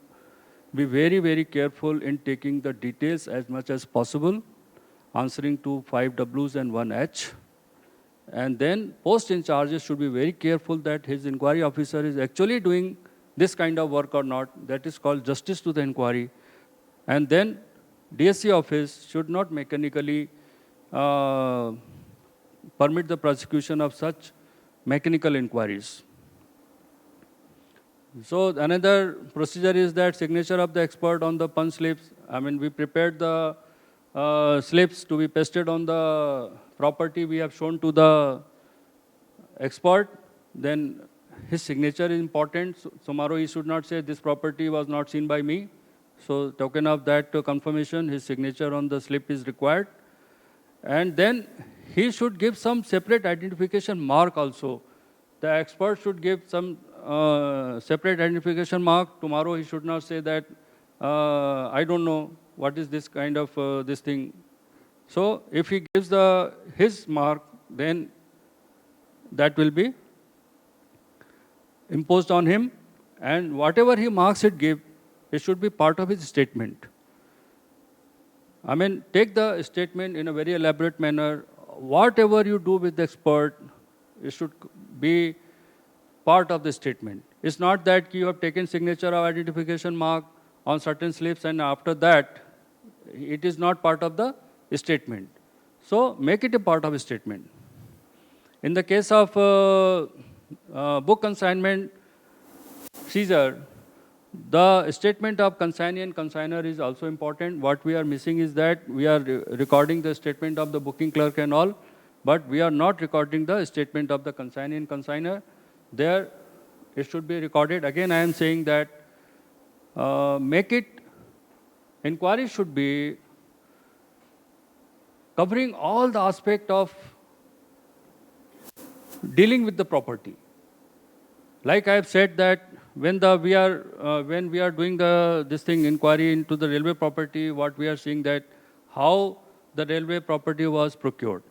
be very, very careful in taking the details as much as possible, answering to 5 Ws and 1 H. And then post in charges should be very careful that his inquiry officer is actually doing this kind of work or not. That is called justice to the inquiry. And then DSC office should not mechanically permit the prosecution of such mechanical inquiries. So another procedure is that signature of the expert on the punch slips. We prepared the slips to be pasted on the property. We have shown to the expert. Then his signature is important. So tomorrow he should not say this property was not seen by me. So token of that confirmation, his signature on the slip is required. And then he should give some separate identification mark also. The expert should give some separate identification mark. Tomorrow he should not say that, I don't know what is this kind of this thing. So if he gives his mark, then that will be imposed on him. And whatever he marks it should be part of his statement. Take the statement in a very elaborate manner. Whatever you do with the expert, it should be part of the statement. It's not that you have taken signature or identification mark on certain slips and after that, it is not part of the statement. So make it a part of a statement. In the case of book consignment seizure, the statement of consignee and consignor is also important. What we are missing is that we are recording the statement of the booking clerk and all, but we are not recording the statement of the consignee and consignor. There, it should be recorded. Again, I am saying that make it, inquiry should be covering all the aspect of dealing with the property. Like I have said that when we are doing this thing inquiry into the railway property, what we are seeing that how the railway property was procured.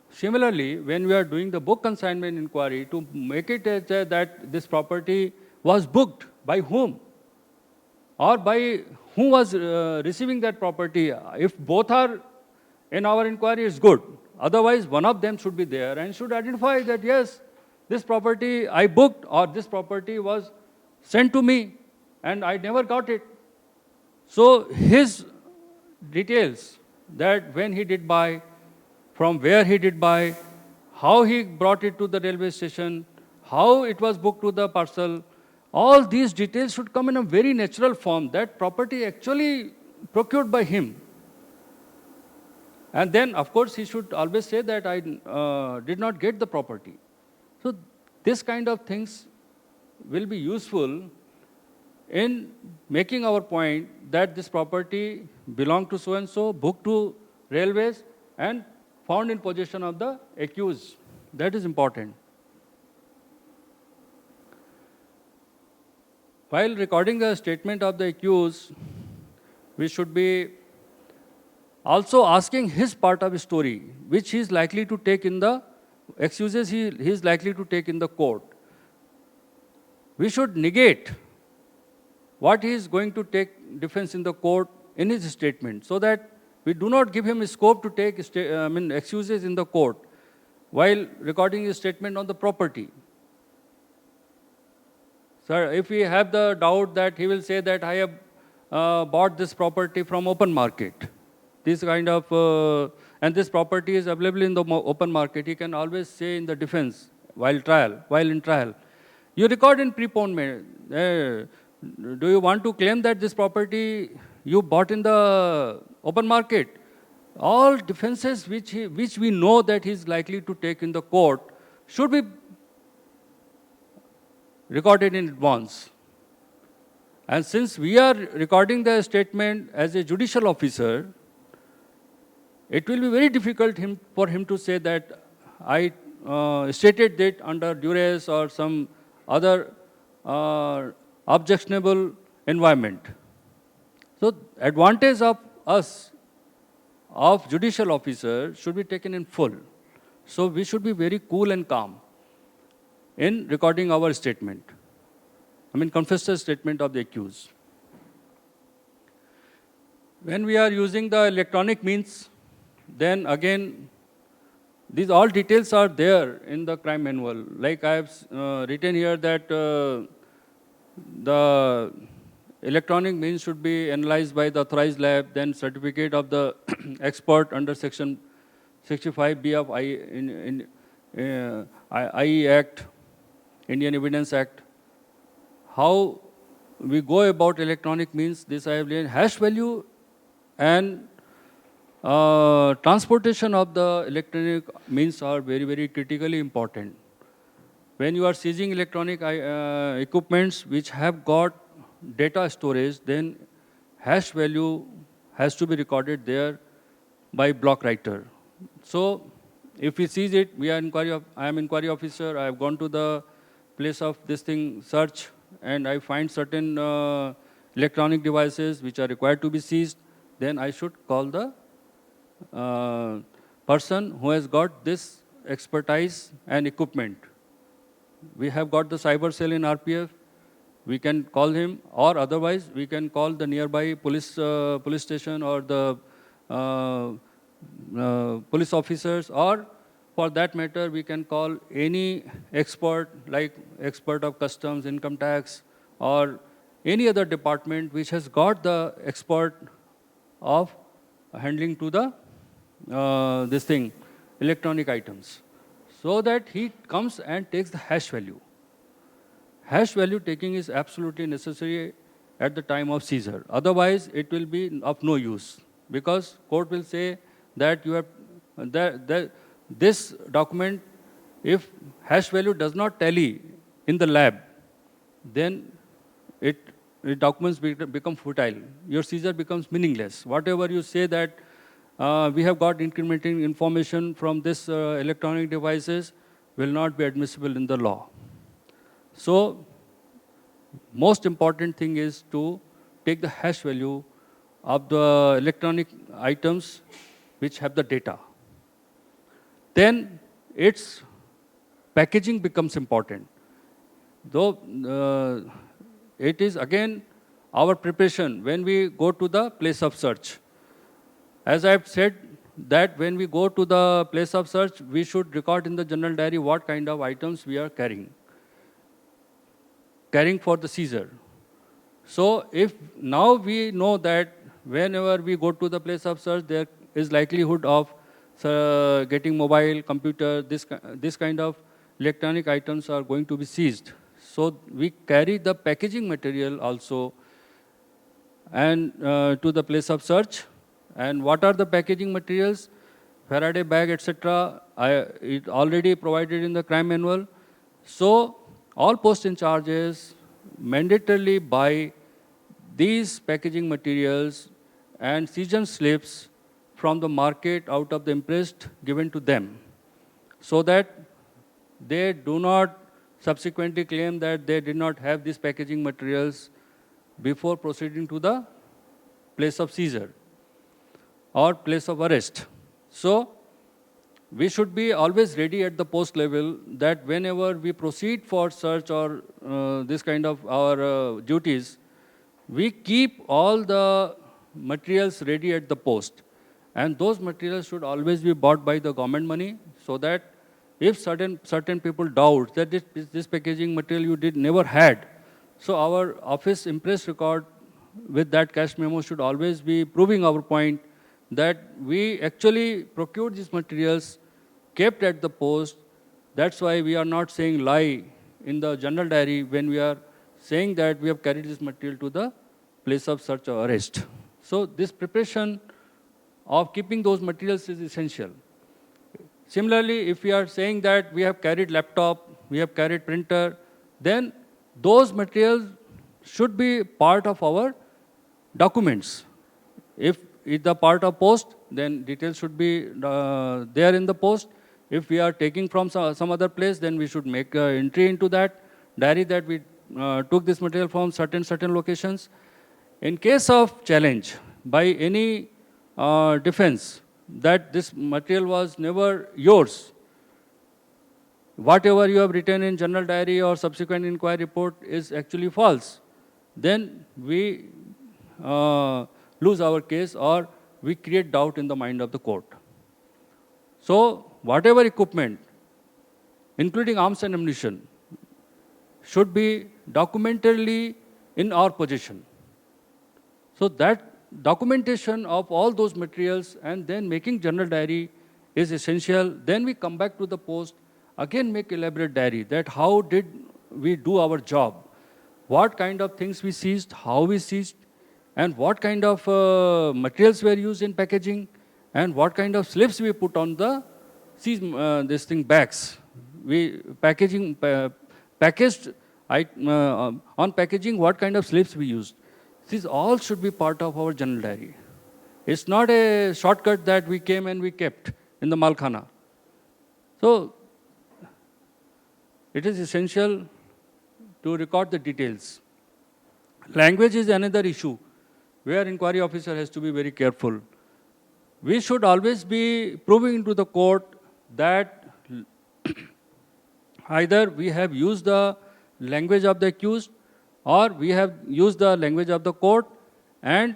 Similarly, when we are doing the book consignment inquiry, to make it that this property was booked by whom, or by who was receiving that property. If both are in our inquiry, is good. Otherwise, one of them should be there and should identify that yes, this property I booked, or this property was sent to me and I never got it. So his details, that when he did buy, from where he did buy, how he brought it to the railway station, how it was booked to the parcel, all these details should come in a very natural form, that property actually procured by him. And then, of course, he should always say that I did not get the property. So this kind of things will be useful in making our point that this property belonged to so-and-so, booked to railways, and found in possession of the accused. That is important. While recording the statement of the accused, we should be also asking his part of the story, which he is likely to take in the excuses he is likely to take in the court. We should negate what he is going to take defense in the court in his statement, so that we do not give him a scope to take excuses in the court while recording his statement on the property. Sir, if we have the doubt that he will say that I have bought this property from open market, this kind of, and this property is available in the open market, he can always say in the defense while in trial. You record in preponement. Do you want to claim that this property you bought in the open market? All defenses which we know that he is likely to take in the court should be recorded in advance. And since we are recording the statement as a judicial officer, it will be very difficult for him to say that I stated that under duress or some other objectionable environment. So advantage of us, of judicial officer, should be taken in full. So we should be very cool and calm in recording our statement. Confessor statement of the accused. When we are using the electronic means, then again, these all details are there in the crime manual. Like I have written here that the electronic means should be analyzed by the authorized lab, then certificate of the expert under section 65B of IE Act, Indian Evidence Act. How we go about electronic means, this I have learned. Hash value and transportation of the electronic means are very, very critically important. When you are seizing electronic equipments which have got data storage, then hash value has to be recorded there by block writer. So if we seize it, I am inquiry officer, I have gone to the place of this thing, search, and I find certain electronic devices which are required to be seized, then I should call the person who has got this expertise and equipment. We have got the cyber cell in RPF, we can call him, or otherwise we can call the nearby police station or the police officers, or for that matter we can call any expert like expert of customs, income tax, or any other department which has got the expert of handling to the electronic items, so that he comes and takes the hash value. Hash value taking is absolutely necessary at the time of seizure. Otherwise, it will be of no use, because court will say that you have this document, if hash value does not tally in the lab, then it documents become futile. Your seizure becomes meaningless. Whatever you say that we have got incriminating information from this electronic devices will not be admissible in the law. So, most important thing is to take the hash value of the electronic items which have the data. Then its packaging becomes important. Though it is again our preparation when we go to the place of search. As I have said that when we go to the place of search, we should record in the general diary what kind of items we are carrying for the seizure. So if now we know that whenever we go to the place of search, there is likelihood of getting mobile, computer, this kind of electronic items are going to be seized. So we carry the packaging material also and to the place of search. And what are the packaging materials? Faraday bag, etc. It already provided in the crime manual. So all post in charges mandatorily buy these packaging materials and seizure slips from the market out of the impressed given to them, so that they do not subsequently claim that they did not have these packaging materials before proceeding to the place of seizure or place of arrest. So we should be always ready at the post level that whenever we proceed for search or this kind of our duties, we keep all the materials ready at the post. And those materials should always be bought by the government money, so that if certain people doubt that this packaging material you did never had, so our office impress record with that cash memo should always be proving our point that we actually procured these materials, kept at the post. That's why we are not saying lie in the general diary when we are saying that we have carried this material to the place of search or arrest. So this preparation of keeping those materials is essential. Similarly, if we are saying that we have carried laptop, we have carried printer, then those materials should be part of our documents. If it's the part of post, then details should be there in the post. If we are taking from some other place, then we should make entry into that diary that we took this material from certain locations. In case of challenge by any defense that this material was never yours, whatever you have written in general diary or subsequent inquiry report is actually false, then we lose our case or we create doubt in the mind of the court. So whatever equipment, including arms and ammunition, should be documentarily in our possession. So that documentation of all those materials and then making general diary is essential. Then we come back to the post, again make elaborate diary that how did we do our job, what kind of things we seized, how we seized, and what kind of materials were used in packaging, and what kind of slips we put on the bags. We packaged on packaging, what kind of slips we used. These all should be part of our general diary. It's not a shortcut that we came and we kept in the Malkhana. So it is essential to record the details. Language is another issue where inquiry officer has to be very careful. We should always be proving to the court that either we have used the language of the accused or we have used the language of the court, and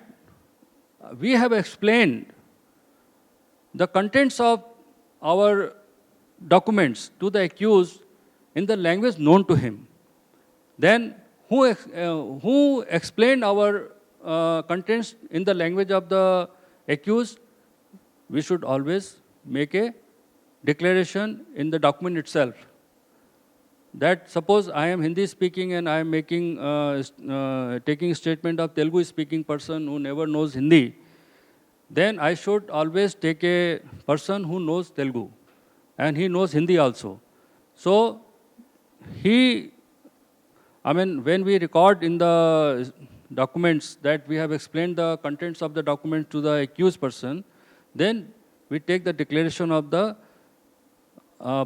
we have explained the contents of our documents to the accused in the language known to him. Then who explained our contents in the language of the accused, we should always make a declaration in the document itself. That suppose I am Hindi speaking and I am making taking statement of Telugu speaking person who never knows Hindi, then I should always take a person who knows Telugu and he knows Hindi also. So when we record in the documents that we have explained the contents of the document to the accused person, then we take the declaration of the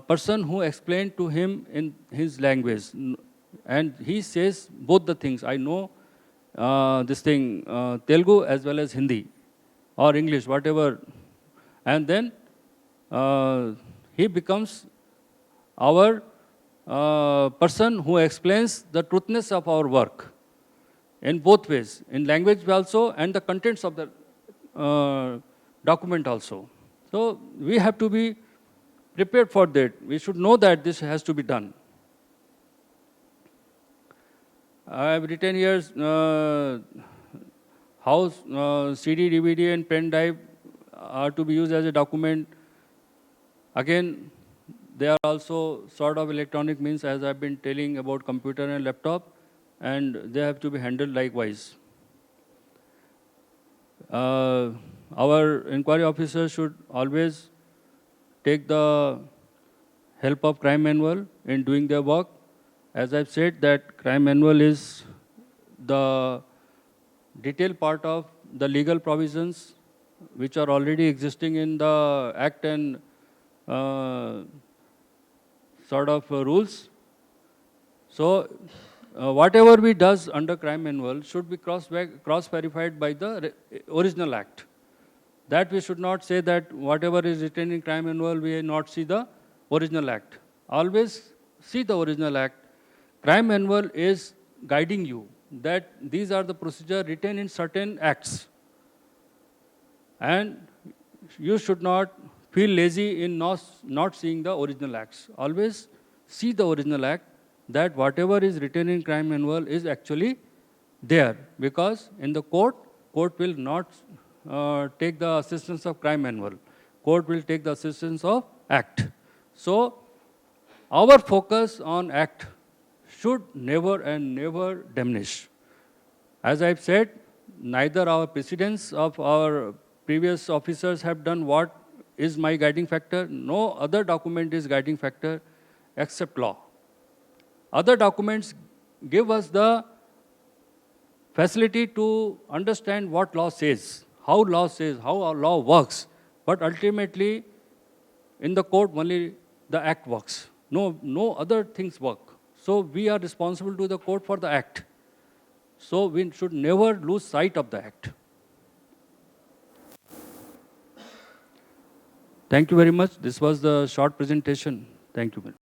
person who explained to him in his language. And he says both the things. I know this thing, Telugu as well as Hindi or English, whatever. And then he becomes our person who explains the truthness of our work in both ways, in language also and the contents of the document also. So we have to be prepared for that. We should know that this has to be done. I have written here how CD, DVD and pen drive are to be used as a document. Again, they are also sort of electronic means, as I've been telling about computer and laptop, and they have to be handled likewise. Our inquiry officers should always take the help of crime manual in doing their work. As I've said, that crime manual is the detailed part of the legal provisions which are already existing in the Act and sort of rules. So whatever we does under crime manual should be cross-verified by the original Act. That we should not say that whatever is written in crime manual, we not see the original Act. Always see the original Act. Crime manual is guiding you that these are the procedure written in certain acts. And you should not feel lazy in not seeing the original acts. Always see the original act, that whatever is written in crime manual is actually there, because in the court will not take the assistance of crime manual. Court will take the assistance of act. So our focus on act should never and never diminish. As I've said, neither our precedents of our previous officers have done what is my guiding factor. No other document is guiding factor except law. Other documents give us the facility to understand what law says, how law says, how our law works. But ultimately, in the court, only the act works. No other things work. So we are responsible to the court for the act. So we should never lose sight of the act. Thank you very much. This was the short presentation. Thank you.